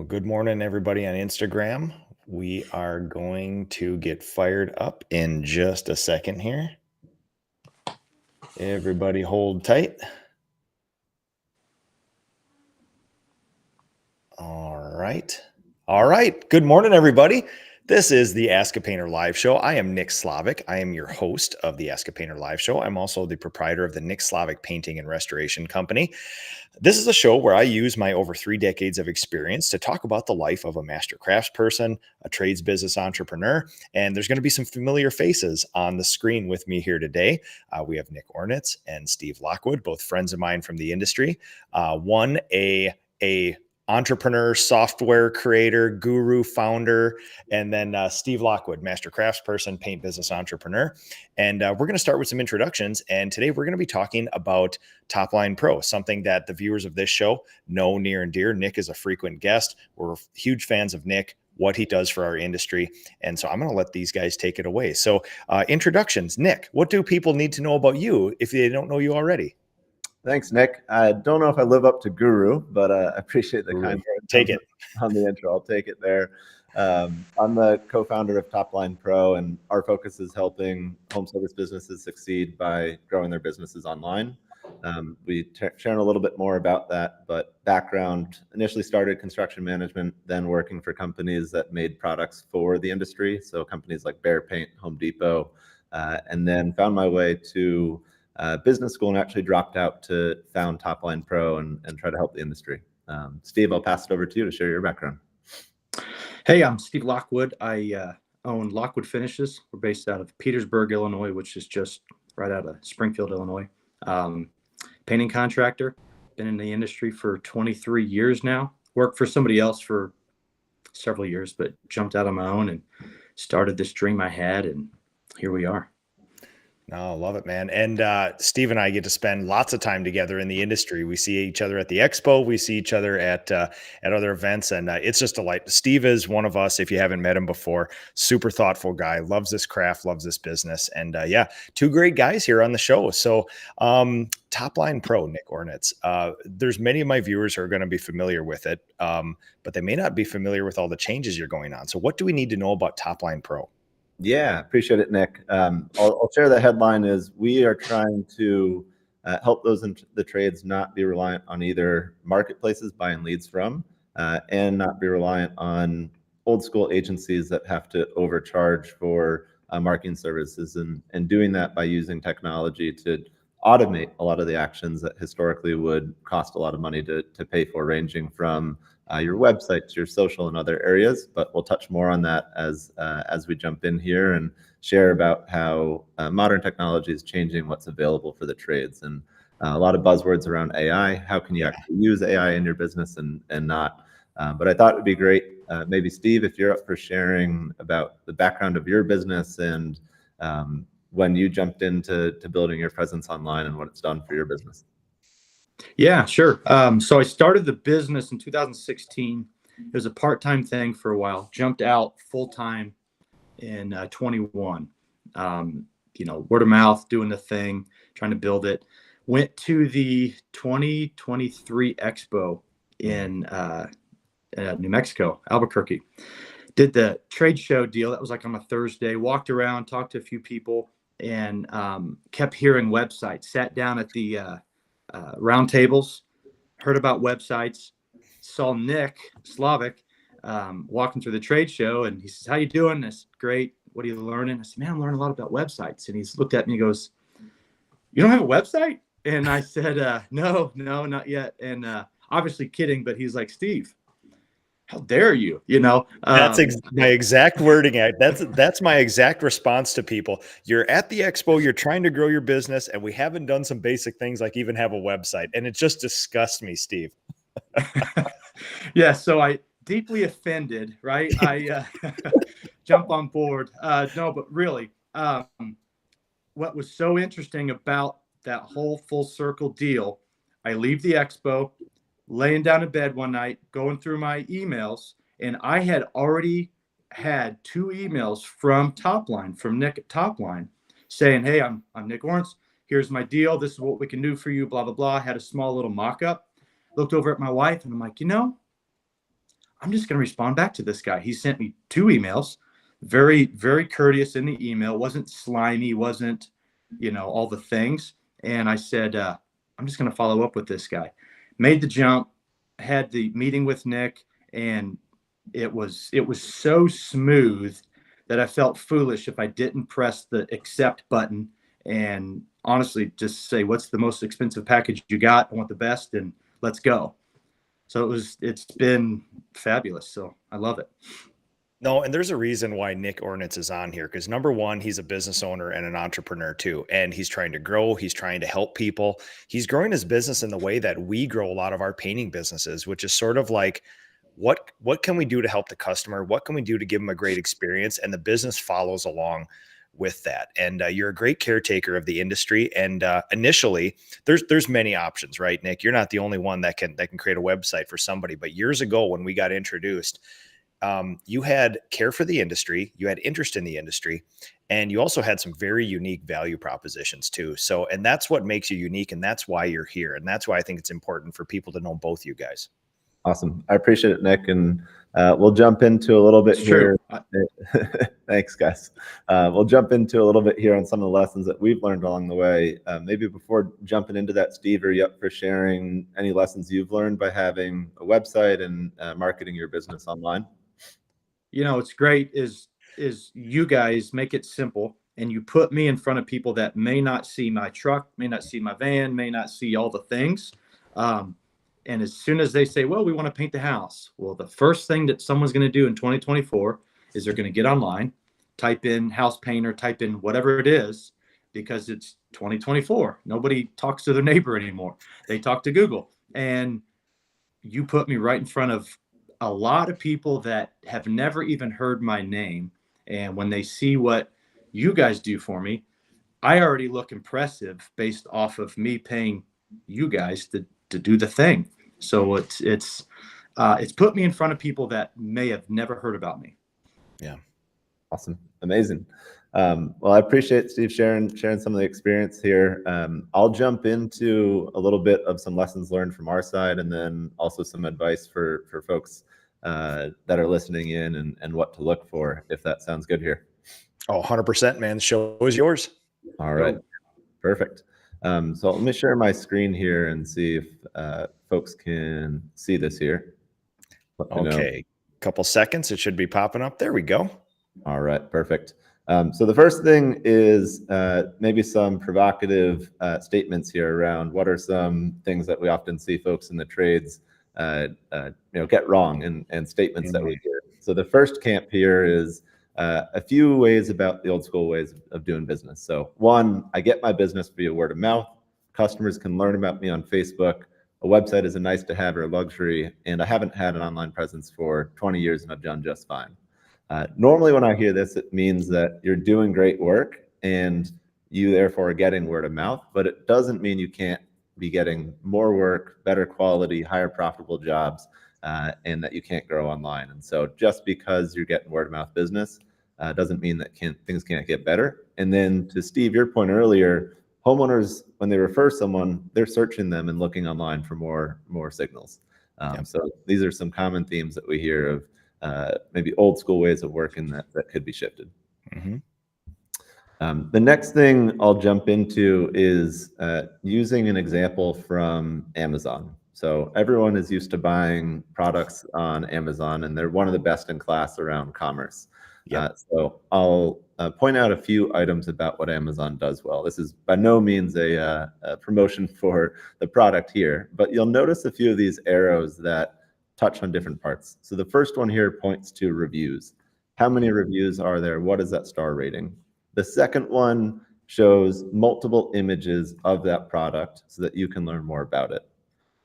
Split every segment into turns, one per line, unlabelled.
Well, good morning, everybody on Instagram. We are going to get fired up in just a second here. Everybody hold tight. All right. All right. Good morning, everybody. This is the Ask a Painter live show. I am Nick Slavik. I am your host of the Ask a Painter live show. I'm also the proprietor of the Nick Slavik Painting and Restoration Company. This is a show where I use my over 3 decades of experience to talk about the life of a master craftsperson, a trades business entrepreneur, and there's going to be some familiar faces on the screen with me here today. We have Nick Ornitz and Steve Lockwood, both friends of mine from the industry. One, a entrepreneur, software creator, guru, founder, and then Steve Lockwood, master craftsperson, paint business entrepreneur. And we're going to start with some introductions. And today we're going to be talking about Topline Pro, something that the viewers of this show know near and dear. Nick is a frequent guest. We're huge fans of Nick, what he does for our industry. And so I'm going to let these guys take it away. So introductions. Nick, what do people need to know about you if they don't know you already?
Thanks, Nick. I don't know if I live up to guru, but I appreciate the kind words.
Take it
on the intro. I'll take it there. I'm the co-founder of Topline Pro, and our focus is helping home service businesses succeed by growing their businesses online. We share a little bit more about that, but background, initially started construction management, then working for companies that made products for the industry. So companies like Behr Paint, Home Depot, and then found my way to business school and actually dropped out to found Topline Pro and try to help the industry. Steve, I'll pass it over to you to share your background.
Hey, I'm Steve Lockwood. I own Lockwood Finishes. We're based out of Petersburg, Illinois, which is just right out of Springfield, Illinois. Painting contractor. Been in the industry for 23 years now. Worked for somebody else for several years, but jumped out on my own and started this dream I had, and here we are.
Oh, love it, man. And Steve and I get to spend lots of time together in the industry. We see each other at the expo. We see each other at other events. And it's just a delight. Steve is one of us, if you haven't met him before, super thoughtful guy, loves this craft, loves this business. And yeah, 2 great guys here on the show. So Topline Pro, Nick Ornitz. There's many of my viewers who are going to be familiar with it, but they may not be familiar with all the changes you're going on. So what do we need to know about Topline Pro?
Yeah, appreciate it, Nick. I'll share the headline is we are trying to help those in the trades not be reliant on either marketplaces buying leads from and not be reliant on old school agencies that have to overcharge for marketing services and doing that by using technology to automate a lot of the actions that historically would cost a lot of money to pay for, ranging from your website to your social and other areas. But we'll touch more on that as we jump in here and share about how modern technology is changing what's available for the trades, and a lot of buzzwords around AI. How can you actually use AI in your business and not? But I thought it would be great. Maybe Steve, if you're up for sharing about the background of your business and when you jumped into building your presence online and what it's done for your business.
Yeah, sure. So I started the business in 2016. It was a part-time thing for a while. Jumped out full-time in 21. Word of mouth, doing the thing, trying to build it. Went to the 2023 Expo in New Mexico, Albuquerque. Did the trade show deal. That was like on a Thursday. Walked around, talked to a few people, and kept hearing websites. Sat down at the round tables, heard about websites, saw Nick Slavik walking through the trade show, and he says, "How you doing?" I said, "Great. What are you learning?" I said, "Man, I'm learning a lot about websites." And he's looked at me and goes, "You don't have a website?" And I said, no, not yet. And obviously kidding, but he's like, "Steve, how dare you?"
That's my exact wording. That's my exact response to people. You're at the expo, you're trying to grow your business, and we haven't done some basic things like even have a website. And it just disgusts me, Steve.
Yeah. So I deeply offended, right? I jump on board. No, but really, what was so interesting about that whole full circle deal, I leave the expo, laying down in bed one night, going through my emails, and I had already had 2 emails from Topline, from Nick at Topline, saying, "Hey, I'm Nick Ornitz. Here's my deal. This is what we can do for you, blah, blah, blah." I had a small little mock-up. Looked over at my wife, and I'm like, I'm just going to respond back to this guy. He sent me 2 emails, very, very courteous in the email, wasn't slimy, wasn't, all the things. And I said, I'm just going to follow up with this guy. Made the jump, had the meeting with Nick, and it was so smooth that I felt foolish if I didn't press the accept button and honestly just say, what's the most expensive package you got? I want the best, and let's go. So it's been fabulous. So I love it.
No, and there's a reason why Nick Ornitz is on here, because number one, he's a business owner and an entrepreneur too. And he's trying to grow. He's trying to help people. He's growing his business in the way that we grow a lot of our painting businesses, which is sort of like, what can we do to help the customer? What can we do to give them a great experience? And the business follows along with that. And you're a great caretaker of the industry. And initially, there's many options, right, Nick? You're not the only one that can create a website for somebody. But years ago, when we got introduced, you had care for the industry, you had interest in the industry, and you also had some very unique value propositions too. So, and that's what makes you unique, and that's why you're here. And that's why I think it's important for people to know both you guys.
Awesome. I appreciate it, Nick. And we'll jump into a little bit here. Thanks, guys. We'll jump into a little bit here on some of the lessons that we've learned along the way. Maybe before jumping into that, Steve, are you up for sharing any lessons you've learned by having a website and marketing your business online?
It's great is you guys make it simple, and you put me in front of people that may not see my truck, may not see my van, may not see all the things. And as soon as they say, well, we want to paint the house. Well, the first thing that someone's going to do in 2024 is they're going to get online, type in house painter, type in whatever it is, because it's 2024. Nobody talks to their neighbor anymore. They talk to Google. And you put me right in front of a lot of people that have never even heard my name. And when they see what you guys do for me, I already look impressive based off of me paying you guys to do the thing. So it's put me in front of people that may have never heard about me.
Yeah.
Awesome. Amazing. Well, I appreciate Steve sharing some of the experience here. I'll jump into a little bit of some lessons learned from our side, and then also some advice for folks that are listening in and what to look for, if that sounds good here.
Oh, 100%, man. The show is yours.
All right. Perfect. So let me share my screen here and see if folks can see this here.
Okay. Couple seconds. It should be popping up. There we go.
All right. Perfect. So the first thing is maybe some provocative statements here around what are some things that we often see folks in the trades get wrong, and statements that we hear. So the first camp here is a few ways about the old school ways of doing business. So one, I get my business via word of mouth. Customers can learn about me on Facebook. A website is a nice to have or luxury, and I haven't had an online presence for 20 years and I've done just fine. Normally when I hear this, it means that you're doing great work and you therefore are getting word of mouth, but it doesn't mean you can't be getting more work, better quality, higher profitable jobs, and that you can't grow online. And so just because you're getting word of mouth business doesn't mean that things can't get better. And then to Steve, your point earlier, homeowners, when they refer someone, they're searching them and looking online for more signals. So these are some common themes that we hear of maybe old school ways of working that could be shifted.
Mm-hmm.
The next thing I'll jump into is using an example from Amazon. So everyone is used to buying products on Amazon, and they're one of the best in class around commerce. So I'll point out a few items about what Amazon does well. This is by no means a promotion for the product here, but you'll notice a few of these arrows that touch on different parts. So the first one here points to reviews. How many reviews are there? What is that star rating? The second one shows multiple images of that product so that you can learn more about it.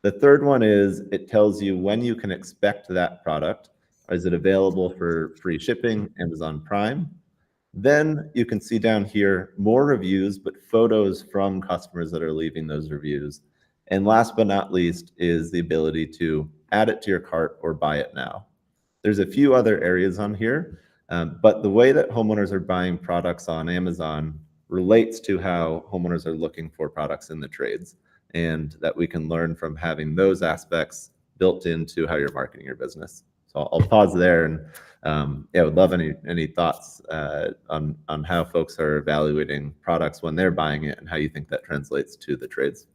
The third one is it tells you when you can expect that product. Is it available for free shipping, Amazon Prime? Then you can see down here more reviews, but photos from customers that are leaving those reviews. And last but not least is the ability to add it to your cart or buy it now. There's a few other areas on here, but the way that homeowners are buying products on Amazon relates to how homeowners are looking for products in the trades, and that we can learn from having those aspects built into how you're marketing your business. So I'll pause there, and yeah, I would love any thoughts on how folks are evaluating products when they're buying it, and how you think that translates to the trades.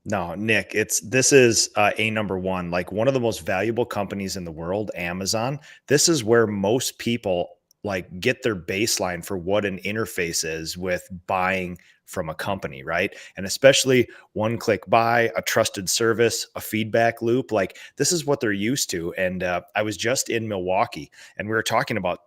No, Nick, this is a number one, like one of the most valuable companies in the world, Amazon. This is where most people like get their baseline for what an interface is with buying from a company, right? And especially one-click buy, a trusted service, a feedback loop. Like this is what they're used to. And I was just in Milwaukee, and we were talking about this.